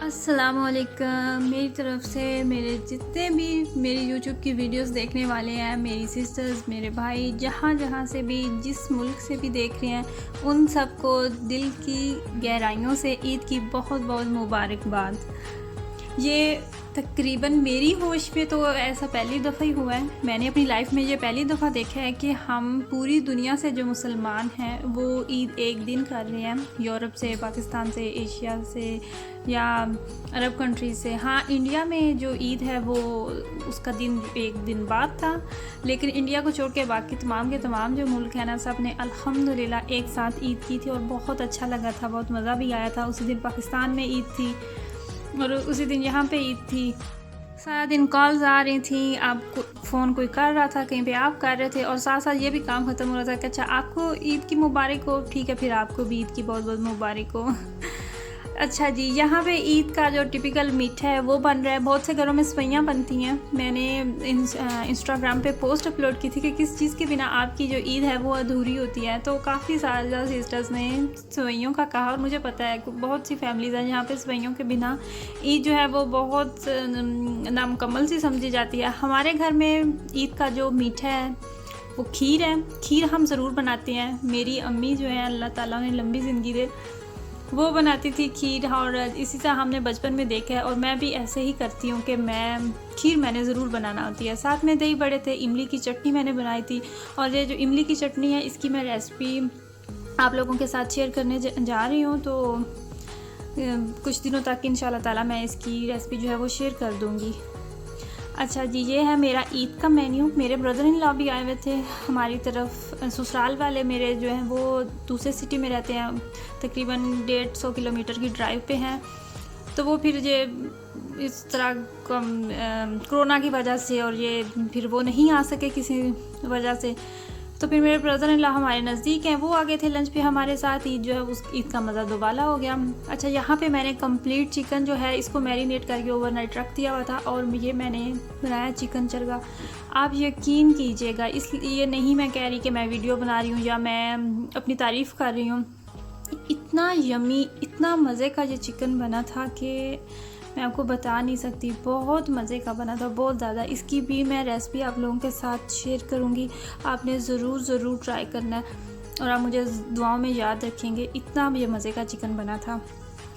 अस्सलामुअलैकुम। मेरी तरफ़ से मेरे जितने भी मेरी यूट्यूब की वीडियोस देखने वाले हैं, मेरी सिस्टर्स, मेरे भाई, जहाँ जहाँ से भी, जिस मुल्क से भी देख रहे हैं, उन सबको दिल की गहराइयों से ईद की बहुत बहुत मुबारकबाद। ये तकरीबन मेरी होश में तो ऐसा पहली दफ़ा ही हुआ है। मैंने अपनी लाइफ में ये पहली दफ़ा देखा है कि हम पूरी दुनिया से जो मुसलमान हैं वो ईद एक दिन कर रहे हैं। यूरोप से, पाकिस्तान से, एशिया से या अरब कंट्री से। हाँ, इंडिया में जो ईद है वो उसका दिन एक दिन बाद था, लेकिन इंडिया को छोड़ के बाकी तमाम के तमाम जो मुल्क हैं ना, सब ने अल्हम्दुलिल्लाह एक साथ ईद की थी और बहुत अच्छा लगा था, बहुत मज़ा भी आया था। उसी दिन पाकिस्तान में ईद थी और उसी दिन यहाँ पे ईद थी। सारा दिन कॉल्स आ रही थी, आपको फ़ोन कोई कर रहा था, कहीं पे आप कर रहे थे और साथ साथ ये भी काम ख़त्म हो रहा था कि अच्छा आपको ईद की मुबारक हो, ठीक है, फिर आपको भी ईद की बहुत बहुत मुबारक हो। अच्छा जी, यहाँ पे ईद का जो टिपिकल मीठा है वो बन रहा है। बहुत से घरों में सेवइयाँ बनती हैं। मैंने इंस्टाग्राम पे पोस्ट अपलोड की थी कि किस चीज़ के बिना आपकी जो ईद है वो अधूरी होती है, तो काफ़ी सारे सिस्टर्स ने सेवइयों का कहा और मुझे पता है बहुत सी फैमिलीज़ हैं जहाँ पे सेवइयों के बिना ईद जो है वो बहुत नामुकम्मल सी समझी जाती है। हमारे घर में ईद का जो मीठा है वो खीर है। खीर हम ज़रूर बनाते हैं। मेरी अम्मी जो है, अल्लाह ताला उन्हें लंबी ज़िंदगी दे, वो बनाती थी खीर और इसी से हमने बचपन में देखा है और मैं भी ऐसे ही करती हूँ कि मैंने ज़रूर बनाना होती है। साथ में दही बड़े थे, इमली की चटनी मैंने बनाई थी और ये जो इमली की चटनी है इसकी मैं रेसिपी आप लोगों के साथ शेयर करने जा रही हूँ, तो कुछ दिनों तक इंशाल्लाह ताला मैं इसकी रेसिपी जो है वो शेयर कर दूँगी। अच्छा जी, ये है मेरा ईद का मेन्यू। मेरे ब्रदर इन लॉ भी आए हुए थे हमारी तरफ। ससुराल वाले मेरे जो हैं वो दूसरे सिटी में रहते हैं, तकरीबन 150 किलोमीटर की ड्राइव पे हैं। तो वो फिर ये इस तरह कोरोना की वजह से और ये फिर वो नहीं आ सके किसी वजह से, तो फिर मेरे ब्रदर इन लॉ हमारे नज़दीक हैं, वो आ गए थे लंच पे हमारे साथ। ईद जो है उस ईद का मज़ा दोबाला हो गया। अच्छा, यहाँ पे मैंने कंप्लीट चिकन जो है इसको मैरिनेट करके ओवरनाइट रख दिया हुआ था और ये मैंने बनाया चिकन चरगा। आप यकीन कीजिएगा, इसलिए नहीं मैं कह रही कि मैं वीडियो बना रही हूँ या मैं अपनी तारीफ़ कर रही हूँ, इतना यमी, इतना मज़े का ये चिकन बना था कि मैं आपको बता नहीं सकती। बहुत मज़े का बना था, बहुत ज़्यादा। इसकी भी मैं रेसिपी आप लोगों के साथ शेयर करूँगी, आपने ज़रूर ट्राई करना है और आप मुझे दुआओं में याद रखेंगे। इतना ये मज़े का चिकन बना था।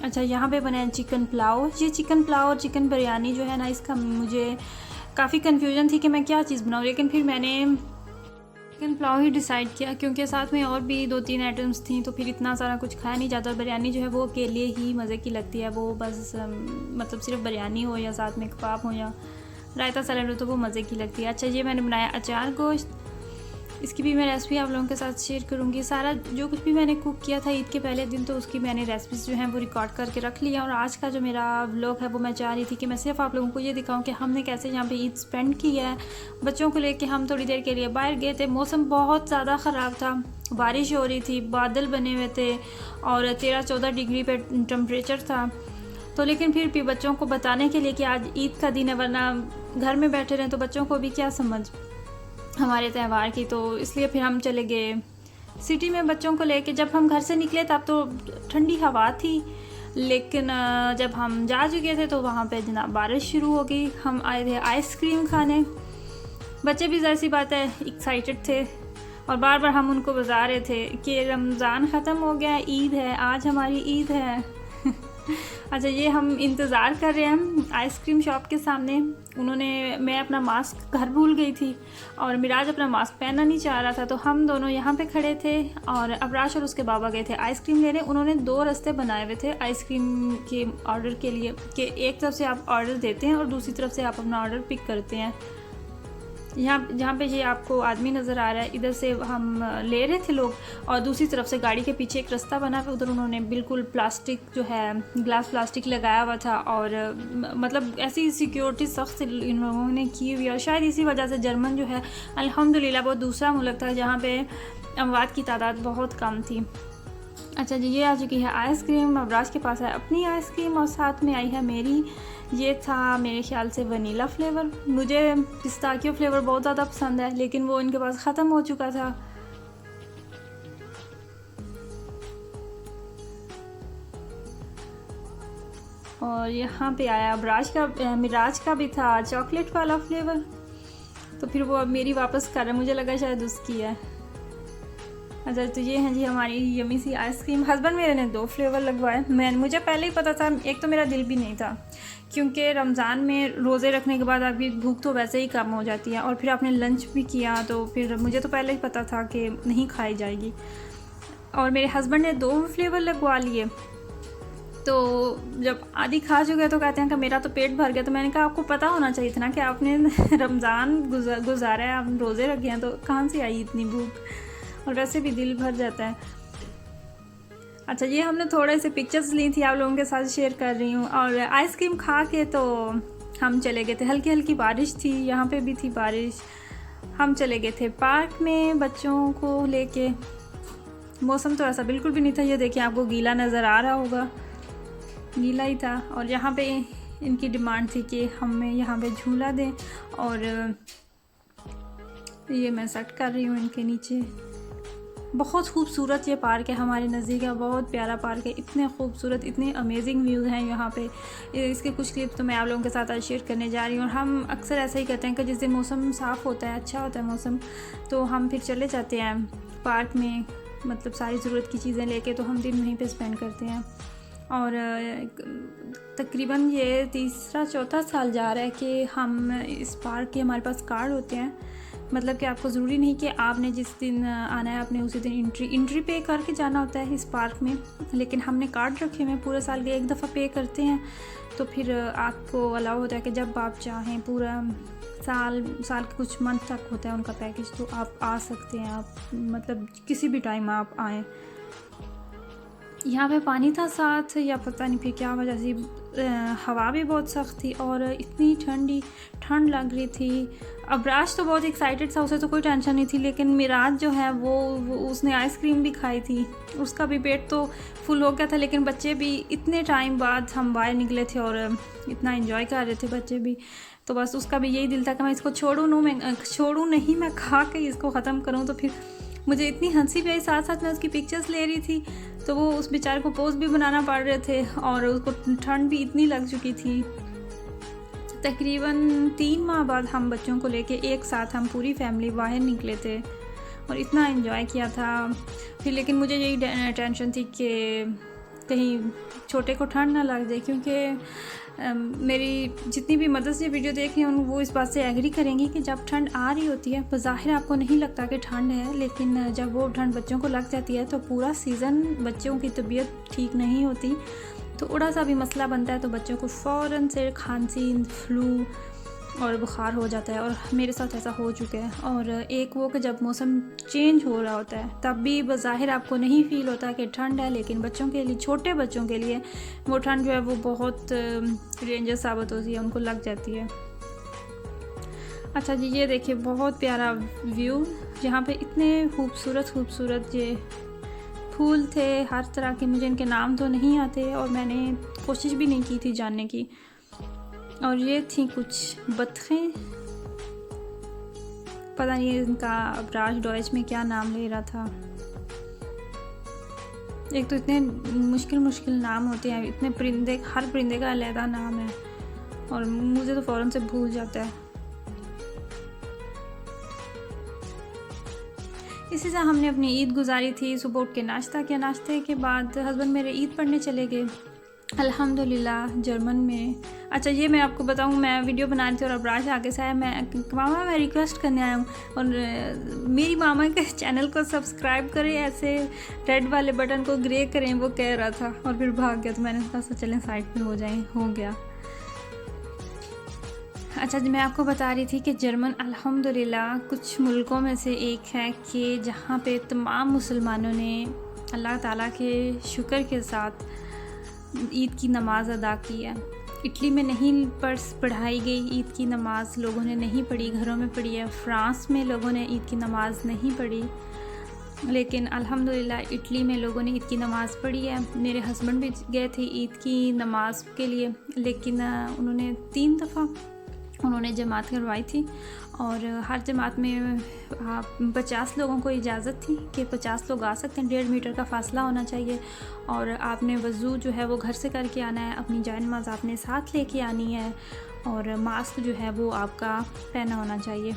अच्छा, यहाँ पे बनाया चिकन पुलाव। ये चिकन पुलाव और चिकन बिरयानी जो है ना, इसका मुझे काफ़ी कन्फ्यूजन थी कि मैं क्या चीज़ बनाऊँ, लेकिन फिर मैंने चिकन पुलाव ही डिसाइड किया क्योंकि साथ में और भी 2-3 आइटम्स थी, तो फिर इतना सारा कुछ खाया नहीं जाता। बिरयानी जो है वो अकेले ही मज़े की लगती है। वो बस मतलब सिर्फ बिरयानी हो या साथ में कबाब हो या रायता सलाद हो तो वो मज़े की लगती है। अच्छा, ये मैंने बनाया अचार गोश्त। इसकी भी मैं रेसिपी आप लोगों के साथ शेयर करूँगी। सारा जो कुछ भी मैंने कुक किया था ईद के पहले दिन, तो उसकी मैंने रेसिपीज़ जो हैं वो रिकॉर्ड करके रख लिया। और आज का जो मेरा व्लॉग है वो मैं चाह रही थी कि मैं सिर्फ आप लोगों को ये दिखाऊं कि हमने कैसे यहाँ पे ईद स्पेंड की है। बच्चों को लेके हम थोड़ी देर के लिए बाहर गए थे। मौसम बहुत ज़्यादा ख़राब था, बारिश हो रही थी, बादल बने हुए थे और 13-14 डिग्री पे टेम्परेचर था। तो लेकिन फिर भी बच्चों को बताने के लिए कि आज ईद का दिन है, वरना घर में बैठे रहें तो बच्चों को भी क्या समझ हमारे त्यौहार की, तो इसलिए फिर हम चले गए सिटी में बच्चों को लेके। जब हम घर से निकले तब तो ठंडी हवा थी, लेकिन जब हम जा चुके थे तो वहाँ पे जनाब बारिश शुरू हो गई। हम आए थे आइसक्रीम खाने। बच्चे भी ज़ाहिर सी बात है एक्साइटेड थे और बार बार हम उनको बता रहे थे कि रमज़ान ख़त्म हो गया, ईद है, आज हमारी ईद है। अच्छा, ये हम इंतज़ार कर रहे हैं आइसक्रीम शॉप के सामने। मैं अपना मास्क घर भूल गई थी और मिराज अपना मास्क पहनना नहीं चाह रहा था, तो हम दोनों यहाँ पे खड़े थे और अबराश और उसके बाबा गए थे आइसक्रीम लेने। उन्होंने 2 रास्ते बनाए हुए थे आइसक्रीम के ऑर्डर के लिए कि एक तरफ से आप ऑर्डर देते हैं और दूसरी तरफ से आप अपना ऑर्डर पिक करते हैं। जहाँ पे ये आपको आदमी नज़र आ रहा है, इधर से हम ले रहे थे लोग और दूसरी तरफ से गाड़ी के पीछे एक रास्ता बना हुआ, उधर उन्होंने बिल्कुल प्लास्टिक जो है ग्लास प्लास्टिक लगाया हुआ था और मतलब ऐसी सिक्योरिटी सख्त इन लोगों ने की हुई। और शायद इसी वजह से जर्मन जो है अल्हम्दुलिल्लाह बहुत दूसरा मुल्क था जहाँ पे अमवात की तादाद बहुत कम थी। अच्छा जी, ये आ चुकी है आइसक्रीम। अबराज के पास है अपनी आइसक्रीम और साथ में आई है मेरी। ये था मेरे ख्याल से वनीला फ्लेवर। मुझे पिस्ताकियो फ्लेवर बहुत ज़्यादा पसंद है, लेकिन वो इनके पास ख़त्म हो चुका था। और यहाँ पे आया मिराज का भी था चॉकलेट वाला फ्लेवर, तो फिर वो अब मेरी वापस कर रहा है, मुझे लगा शायद उसकी है। अच्छा तो ये हैं जी हमारी यमी सी आइसक्रीम। हस्बैंड मेरे ने 2 फ्लेवर लगवाए। मुझे पहले ही पता था, एक तो मेरा दिल भी नहीं था क्योंकि रमज़ान में रोज़े रखने के बाद आपकी भूख तो वैसे ही कम हो जाती है, और फिर आपने लंच भी किया तो फिर मुझे तो पहले ही पता था कि नहीं खाई जाएगी। और मेरे हस्बैंड ने 2 फ्लेवर लगवा लिए, तो जब आधी खा चुके तो कहते हैं कि मेरा तो पेट भर गया। तो मैंने कहा आपको पता होना चाहिए था ना कि आपने रमज़ान गुजारा है, आप रोज़े रखे हैं, तो कहाँ से आई इतनी भूख, और वैसे भी दिल भर जाता है। अच्छा ये हमने थोड़े से पिक्चर्स ली थी, आप लोगों के साथ शेयर कर रही हूँ। और आइसक्रीम खा के तो हम चले गए थे, हल्की हल्की बारिश थी, यहाँ पे भी थी बारिश। हम चले गए थे पार्क में बच्चों को लेके। मौसम तो ऐसा बिल्कुल भी नहीं था, ये देखिए आपको गीला नज़र आ रहा होगा, गीला ही था। और यहाँ पे इनकी डिमांड थी कि हमें यहाँ पे झूला दें, और ये मैं सेट कर रही हूँ इनके नीचे। बहुत खूबसूरत ये पार्क है, हमारे नज़दीक का बहुत प्यारा पार्क है, इतने खूबसूरत, इतने अमेजिंग व्यूज़ हैं यहाँ पे। इसके कुछ क्लिप्स तो मैं आप लोगों के साथ आज शेयर करने जा रही हूँ। और हम अक्सर ऐसा ही करते हैं कि जिस दिन मौसम साफ़ होता है, अच्छा होता है मौसम, तो हम फिर चले जाते हैं पार्क में, मतलब सारी ज़रूरत की चीज़ें लेके, तो हम दिन वहीं पे स्पेंड करते हैं। और तकरीबन ये 3-4 साल जा रहा है कि हम इस पार्क के, हमारे पास कार्ड होते हैं, मतलब कि आपको ज़रूरी नहीं कि आपने जिस दिन आना है आपने उसी दिन एंट्री पे करके जाना होता है इस पार्क में, लेकिन हमने कार्ड रखे हुए हैं, पूरे साल के एक दफ़ा पे करते हैं, तो फिर आपको अलाउ होता है कि जब आप चाहें, पूरा साल के कुछ मंथ तक होता है उनका पैकेज, तो आप आ सकते हैं, आप मतलब किसी भी टाइम आप आएँ। यहाँ पे पानी था साथ, या पता नहीं फिर क्या वजह से हवा भी बहुत सख्त थी और इतनी ठंड लग रही थी। अबराज तो बहुत एक्साइटेड था, उसे तो कोई टेंशन नहीं थी, लेकिन मिराज जो है वो उसने आइसक्रीम भी खाई थी, उसका भी पेट तो फुल हो गया था। लेकिन बच्चे भी, इतने टाइम बाद हम बाहर निकले थे और इतना एंजॉय कर रहे थे बच्चे भी, तो बस उसका भी यही दिल था कि मैं इसको छोड़ूँ नहीं, मैं खा के इसको ख़त्म करूँ। तो फिर मुझे इतनी हंसी भी आई, साथ साथ मैं उसकी पिक्चर्स ले रही थी, तो वो उस बेचारे को पोज भी बनाना पड़ रहे थे, और उसको ठंड भी इतनी लग चुकी थी। तकरीबन 3 माह बाद हम बच्चों को लेके एक साथ हम पूरी फैमिली बाहर निकले थे और इतना एंजॉय किया था। फिर लेकिन मुझे यही टेंशन थी कि कहीं छोटे को ठंड ना लग जाए, क्योंकि मेरी जितनी भी मदद से वीडियो देख रही हूँ वो इस बात से एग्री करेंगी कि जब ठंड आ रही होती है, बज़ाहिर आपको नहीं लगता कि ठंड है, लेकिन जब वो ठंड बच्चों को लग जाती है तो पूरा सीज़न बच्चों की तबीयत ठीक नहीं होती, थोड़ा सा भी मसला बनता है तो बच्चों को फ़ौरन से खांसी, फ्लू और बुखार हो जाता है। और मेरे साथ ऐसा हो चुका है। और एक वो कि जब मौसम चेंज हो रहा होता है तब भी बज़ाहिर आपको नहीं फ़ील होता कि ठंड है, लेकिन बच्चों के लिए, छोटे बच्चों के लिए वो ठंड जो है वो बहुत डेंजर साबित होती है, उनको लग जाती है। अच्छा जी, ये देखिए बहुत प्यारा व्यू, यहाँ पे इतने खूबसूरत ये फूल थे हर तरह के, मुझे इनके नाम तो नहीं आते और मैंने कोशिश भी नहीं की थी जानने की। और ये थी कुछ बतखें, पता नहीं इनका अबराज डॉयच में क्या नाम ले रहा था। एक तो इतने मुश्किल नाम होते हैं, इतने परिंदे, हर परिंदे का अलग नाम है और मुझे तो फ़ौरन से भूल जाता है। इसी से हमने अपनी ईद गुजारी थी। सुबह उठ के नाश्ता किया, नाश्ते के बाद हस्बैंड मेरे ईद पढ़ने चले गए अल्हम्दुलिल्लाह जर्मन में। अच्छा ये मैं आपको बताऊँ, मैं वीडियो बना रही थी और अबराज आगे से आया, मामा मैं रिक्वेस्ट करने आया हूँ और मेरी मामा के चैनल को सब्सक्राइब करें, ऐसे रेड वाले बटन को ग्रे करें, वो कह रहा था और फिर भाग गया। तो मैंने कहा चलें साइड पे हो जाएं, हो गया। अच्छा जी, मैं आपको बता रही थी कि जर्मन अल्हम्दुलिल्लाह कुछ मुल्कों में से एक है कि जहाँ पे तमाम मुसलमानों ने अल्लाह ताला के शुक्र के साथ ईद की नमाज़ अदा की है। इटली में नहीं पढ़ाई गई ईद की नमाज़, लोगों ने नहीं पढ़ी, घरों में पढ़ी है। फ्रांस में लोगों ने ईद की नमाज़ नहीं पढ़ी, लेकिन अल्हम्दुलिल्लाह इटली में लोगों ने ईद की नमाज़ पढ़ी है। मेरे हस्बैंड भी गए थे ईद की नमाज़ के लिए, लेकिन उन्होंने 3 दफ़ा उन्होंने जमात करवाई थी और हर जमात में 50 लोगों को इजाज़त थी कि 50 लोग आ सकते हैं। 1.5 मीटर का फ़ासला होना चाहिए और आपने वज़ू जो है वो घर से करके आना है, अपनी जान नमाज़ आपने साथ लेके आनी है और मास्क जो है वो आपका पहना होना चाहिए।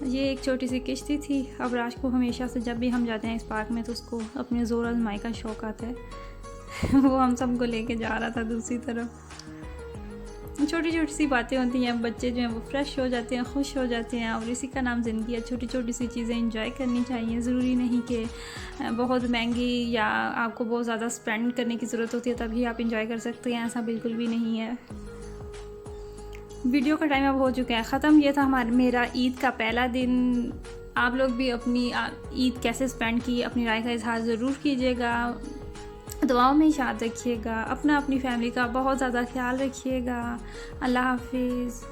ये एक छोटी सी किश्ती थी। अबराज को हमेशा से जब भी हम जाते हैं इस पार्क में तो उसको अपने ज़ोर आज़माई का शौक़ आता है। वो हम सबको लेके जा रहा था दूसरी तरफ। छोटी छोटी सी बातें होती हैं, बच्चे जो हैं वो फ्रेश हो जाते हैं, खुश हो जाते हैं और इसी का नाम ज़िंदगी है। छोटी छोटी सी चीज़ें एंजॉय करनी चाहिए। ज़रूरी नहीं कि बहुत महंगी या आपको बहुत ज़्यादा स्पेंड करने की ज़रूरत होती है तभी आप इंजॉय कर सकते हैं, ऐसा बिल्कुल भी नहीं है। वीडियो का टाइम अब हो चुका है ख़त्म। ये था मेरा ईद का पहला दिन। आप लोग भी अपनी ईद कैसे स्पेंड की अपनी राय का इज़हार ज़रूर कीजिएगा। दुआओं में याद रखिएगा। अपनी फैमिली का बहुत ज़्यादा ख्याल रखिएगा। अल्लाह हाफिज़।